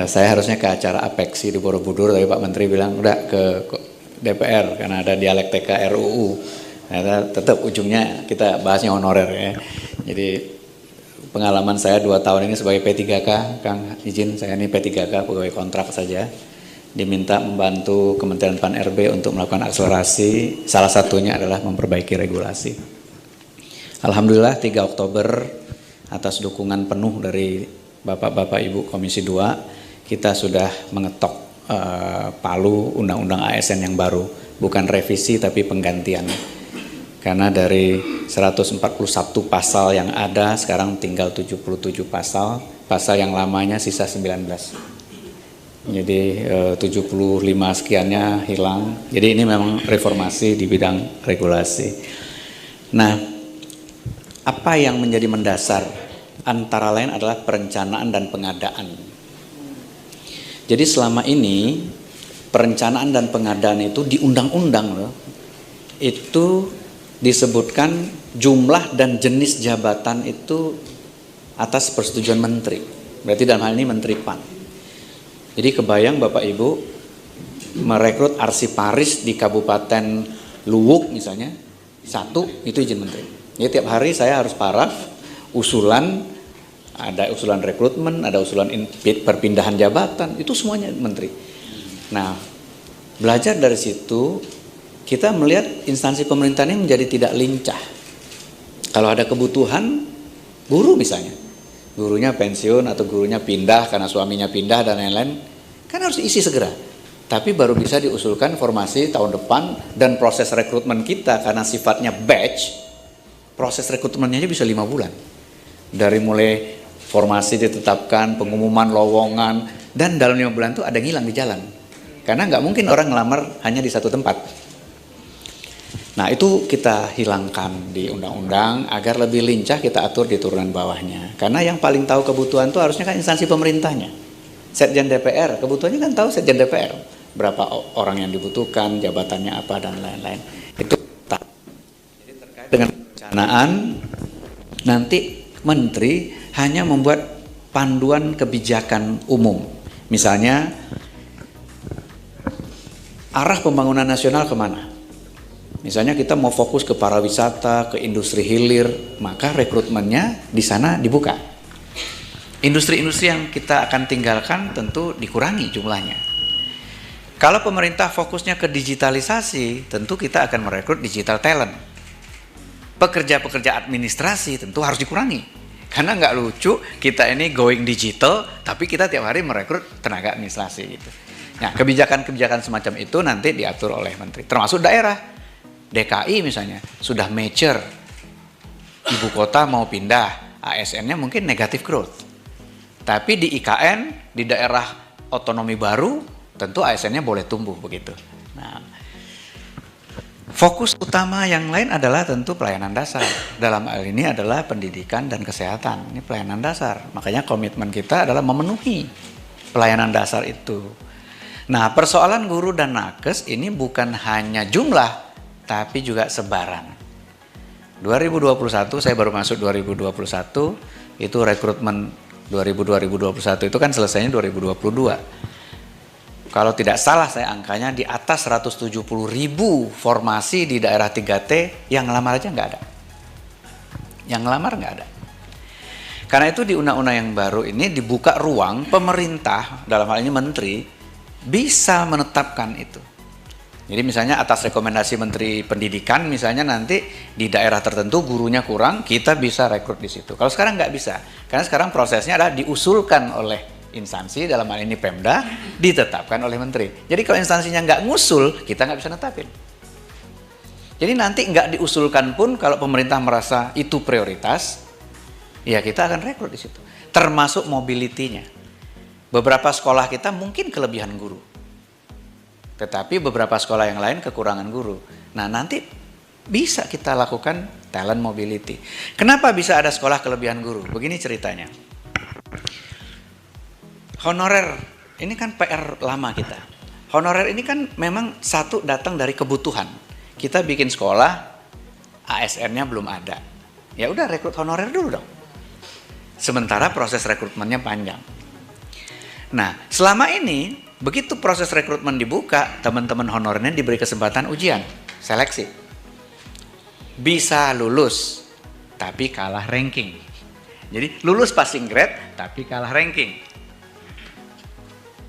Saya harusnya ke acara Apeksi di Borobudur, tapi Pak Menteri bilang udah ke DPR karena ada dialektika RUU. Ternyata tetap ujungnya kita bahasnya honorer ya. Jadi pengalaman saya 2 tahun ini sebagai P3K, Kang izin saya ini P3K pegawai kontrak saja. Diminta membantu Kementerian Pan-RB untuk melakukan akselerasi, salah satunya adalah memperbaiki regulasi. Alhamdulillah 3 Oktober atas dukungan penuh dari Bapak-Bapak Ibu Komisi 2, kita sudah mengetok palu Undang-Undang ASN yang baru, bukan revisi tapi penggantian. Karena dari 141 pasal yang ada sekarang tinggal 77 pasal yang lamanya sisa 19. Jadi 75 sekiannya hilang. Jadi ini memang reformasi di bidang regulasi. Nah, apa yang menjadi mendasar? Antara lain adalah perencanaan dan pengadaan. Jadi selama ini perencanaan dan pengadaan itu di undang-undang loh, itu disebutkan jumlah dan jenis jabatan itu atas persetujuan menteri. Berarti dalam hal ini Menteri PAN. Jadi kebayang Bapak Ibu merekrut arsiparis di Kabupaten Luwuk misalnya, 1 itu izin menteri. Jadi tiap hari saya harus paraf usulan, ada usulan rekrutmen, ada usulan perpindahan jabatan, itu semuanya menteri. Nah, belajar dari situ kita melihat instansi pemerintahan ini menjadi tidak lincah. Kalau ada kebutuhan guru misalnya, gurunya pensiun atau gurunya pindah karena suaminya pindah dan lain-lain, kan harus isi segera. Tapi baru bisa diusulkan formasi tahun depan, dan proses rekrutmen kita karena sifatnya batch, proses rekrutmennya aja bisa 5 bulan. Dari mulai formasi ditetapkan, pengumuman lowongan, dan dalam 5 bulan itu ada yang hilang di jalan. Karena nggak mungkin orang ngelamar hanya di satu tempat. Nah itu kita hilangkan di undang-undang agar lebih lincah kita atur di turunan bawahnya. Karena yang paling tahu kebutuhan itu harusnya kan instansi pemerintahnya. Setjen DPR, kebutuhannya kan tahu Setjen DPR. Berapa orang yang dibutuhkan, jabatannya apa dan lain-lain. Itu tak. Jadi terkait dengan perencanaan, nanti menteri hanya membuat panduan kebijakan umum. Misalnya arah pembangunan nasional kemana? Misalnya kita mau fokus ke pariwisata, ke industri hilir, maka rekrutmennya di sana dibuka. Industri-industri yang kita akan tinggalkan tentu dikurangi jumlahnya. Kalau pemerintah fokusnya ke digitalisasi, tentu kita akan merekrut digital talent. Pekerja-pekerja administrasi tentu harus dikurangi. Karena nggak lucu kita ini going digital, tapi kita tiap hari merekrut tenaga administrasi gitu. Nah, kebijakan-kebijakan semacam itu nanti diatur oleh menteri, termasuk daerah. DKI misalnya sudah mature, ibu kota mau pindah, ASN-nya mungkin negative growth. Tapi di IKN, di daerah otonomi baru, tentu ASN-nya boleh tumbuh begitu. Nah, fokus utama yang lain adalah tentu pelayanan dasar. Dalam hal ini adalah pendidikan dan kesehatan. Ini pelayanan dasar. Makanya komitmen kita adalah memenuhi pelayanan dasar itu. Nah, persoalan guru dan nakes ini bukan hanya jumlah, tapi juga sebaran. 2021, saya baru masuk 2021, itu rekrutmen 2021 itu kan selesainya 2022. Kalau tidak salah saya angkanya di atas 170.000 formasi di daerah 3T, yang ngelamar aja nggak ada. Yang ngelamar nggak ada. Karena itu di undang-undang yang baru ini dibuka ruang pemerintah, dalam hal ini menteri, bisa menetapkan itu. Jadi misalnya atas rekomendasi Menteri Pendidikan misalnya nanti di daerah tertentu gurunya kurang, kita bisa rekrut di situ. Kalau sekarang nggak bisa, karena sekarang prosesnya adalah diusulkan oleh instansi, dalam hal ini Pemda, ditetapkan oleh Menteri. Jadi kalau instansinya nggak ngusul, kita nggak bisa netapin. Jadi nanti nggak diusulkan pun kalau pemerintah merasa itu prioritas, ya kita akan rekrut di situ. Termasuk mobility-nya. Beberapa sekolah kita mungkin kelebihan guru. Tetapi beberapa sekolah yang lain kekurangan guru. Nah nanti bisa kita lakukan talent mobility. Kenapa bisa ada sekolah kelebihan guru? Begini ceritanya. Honorer, ini kan PR lama kita. Honorer ini kan memang satu datang dari kebutuhan. Kita bikin sekolah, ASN-nya belum ada. Ya udah rekrut honorer dulu dong. Sementara proses rekrutmennya panjang. Nah, selama ini begitu proses rekrutmen dibuka, teman-teman honorernya diberi kesempatan ujian, seleksi. Bisa lulus, tapi kalah ranking. Jadi lulus passing grade, tapi kalah ranking.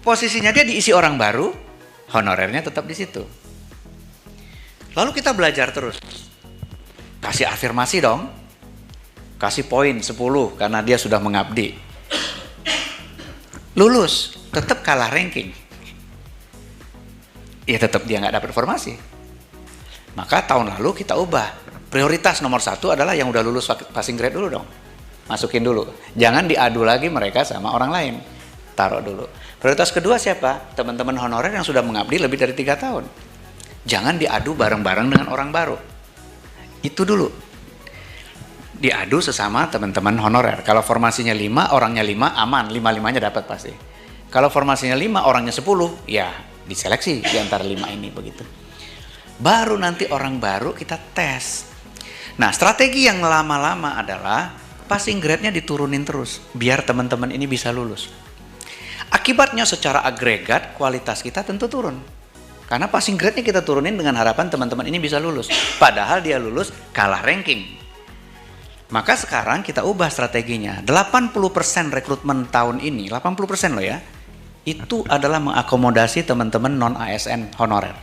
Posisinya dia diisi orang baru, honorernya tetap di situ. Lalu kita belajar terus. Kasih afirmasi dong. Kasih poin 10 karena dia sudah mengabdi. Lulus, tetap kalah ranking. Ya tetap dia nggak dapat informasi. Maka tahun lalu kita ubah. Prioritas nomor 1 adalah yang udah lulus passing grade dulu dong. Masukin dulu. Jangan diadu lagi mereka sama orang lain. Taruh dulu. Prioritas kedua siapa? Teman-teman honorer yang sudah mengabdi lebih dari 3 tahun. Jangan diadu bareng-bareng dengan orang baru. Itu dulu. Diadu sesama teman-teman honorer. Kalau formasinya 5, orangnya 5, aman. 5-5-nya dapat pasti. Kalau formasinya 5, orangnya 10, ya diseleksi di antara 5 ini begitu. Baru nanti orang baru kita tes. Nah, strategi yang lama-lama adalah passing grade-nya diturunin terus. Biar teman-teman ini bisa lulus. Akibatnya secara agregat kualitas kita tentu turun. Karena passing grade-nya kita turunin dengan harapan teman-teman ini bisa lulus. Padahal dia lulus kalah ranking. Maka sekarang kita ubah strateginya. 80% rekrutmen tahun ini, 80% loh ya, itu adalah mengakomodasi teman-teman non-ASN honorer.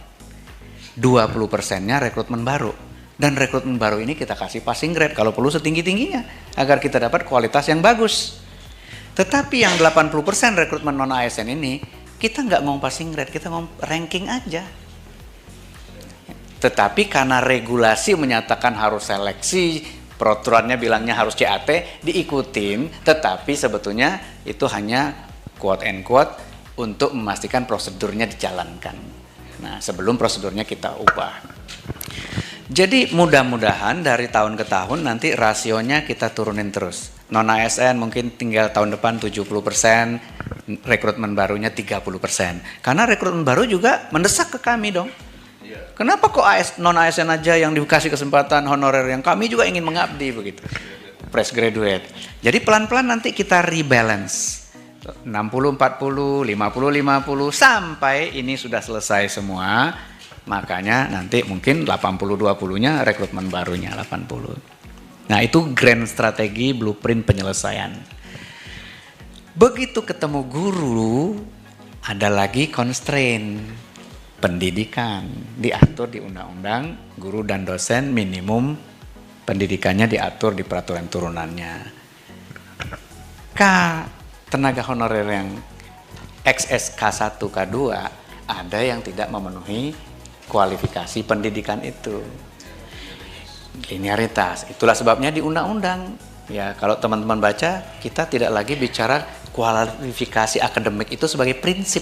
20%-nya rekrutmen baru. Dan rekrutmen baru ini kita kasih passing grade kalau perlu setinggi-tingginya. Agar kita dapat kualitas yang bagus. Tetapi yang 80% rekrutmen non-ASN ini, kita nggak ngomong passing grade, kita ngomong ranking aja. Tetapi karena regulasi menyatakan harus seleksi, peraturannya bilangnya harus CAT, diikutin, tetapi sebetulnya itu hanya quote and quote untuk memastikan prosedurnya dijalankan. Nah, sebelum prosedurnya kita ubah. Jadi mudah-mudahan dari tahun ke tahun nanti rasionya kita turunin terus. Non-ASN mungkin tinggal tahun depan 70%, rekrutmen barunya 30%. Karena rekrutmen baru juga mendesak ke kami dong. Kenapa kok non-ASN aja yang dikasih kesempatan honorer, yang kami juga ingin mengabdi begitu. Fresh graduate. Jadi pelan-pelan nanti kita rebalance. 60-40, 50-50 sampai ini sudah selesai semua. Makanya nanti mungkin 80-20-nya rekrutmen barunya 80. Nah, itu grand strategi blueprint penyelesaian. Begitu ketemu guru, ada lagi constraint pendidikan. Diatur di undang-undang, guru dan dosen minimum pendidikannya diatur di peraturan turunannya. Tenaga honorer yang XS K1, K2 ada yang tidak memenuhi kualifikasi pendidikan itu. Linearitas, itulah sebabnya di undang-undang. Ya, kalau teman-teman baca, kita tidak lagi bicara kualifikasi akademik itu sebagai prinsip.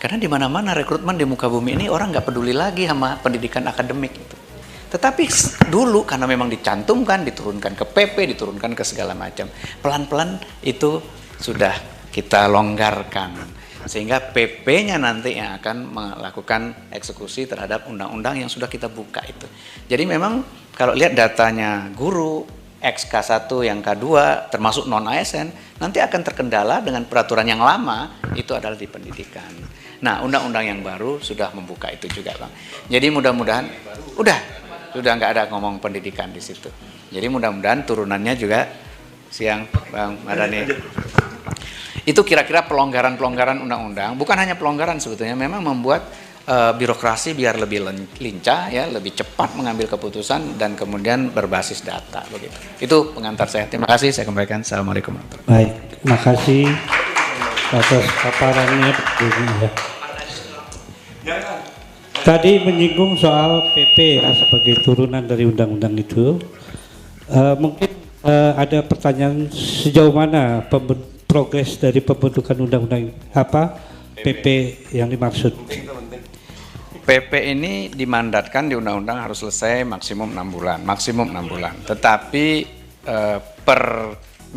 Karena di mana-mana rekrutmen di muka bumi ini orang nggak peduli lagi sama pendidikan akademik itu. Tetapi dulu karena memang dicantumkan, diturunkan ke PP, diturunkan ke segala macam. Pelan-pelan itu sudah kita longgarkan. Sehingga PP-nya nanti yang akan melakukan eksekusi terhadap undang-undang yang sudah kita buka itu. Jadi memang kalau lihat datanya guru, XK1 yang K2 termasuk non-ASN, nanti akan terkendala dengan peraturan yang lama, itu adalah di pendidikan. Nah, undang-undang yang baru sudah membuka itu juga, Bang. Jadi mudah-mudahan, sudah nggak ada ngomong pendidikan di situ. Jadi mudah-mudahan turunannya juga siang, Bang Madani. Itu kira-kira pelonggaran-pelonggaran undang-undang, bukan hanya pelonggaran sebetulnya, memang membuat birokrasi biar lebih lincah, ya, lebih cepat mengambil keputusan dan kemudian berbasis data begitu. Itu pengantar saya. Terima kasih, saya kembalikan. Assalamualaikum warahmatullahi wabarakatuh. Baik, terima kasih atas paparannya. Tadi menyinggung soal PP ya, sebagai turunan dari undang-undang itu. Mungkin ada pertanyaan sejauh mana progres dari pembentukan undang-undang apa PP yang dimaksud? PP ini dimandatkan di undang-undang harus selesai maksimum 6 bulan, maksimum 6 bulan. Tetapi per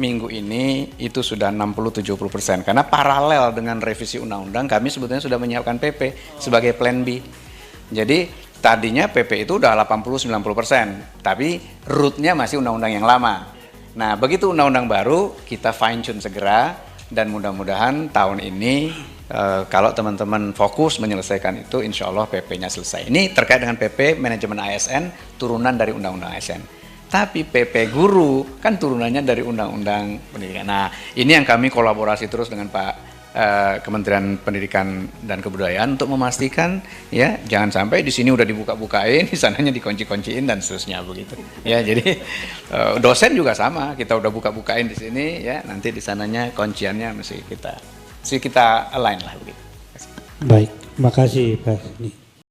minggu ini itu sudah 60-70% karena paralel dengan revisi undang-undang kami sebetulnya sudah menyiapkan PP sebagai plan B. Jadi tadinya PP itu udah 80-90%, tapi rootnya masih undang-undang yang lama. Nah, begitu undang-undang baru kita fine tune segera, Dan mudah-mudahan tahun ini kalau teman-teman fokus menyelesaikan itu, insya Allah PP-nya selesai. Ini terkait dengan PP manajemen ASN, turunan dari Undang-Undang ASN. Tapi PP guru kan turunannya dari Undang-Undang Pendidikan. Nah, ini yang kami kolaborasi terus dengan Pak Kementerian Pendidikan dan Kebudayaan untuk memastikan ya jangan sampai di sini udah dibuka-bukain, di sananya dikunci-kunciin dan seterusnya begitu. Ya, jadi dosen juga sama, kita udah buka-bukain di sini ya, nanti di sananya kunciannya mesti kita align lah begitu. Baik, makasih Pak.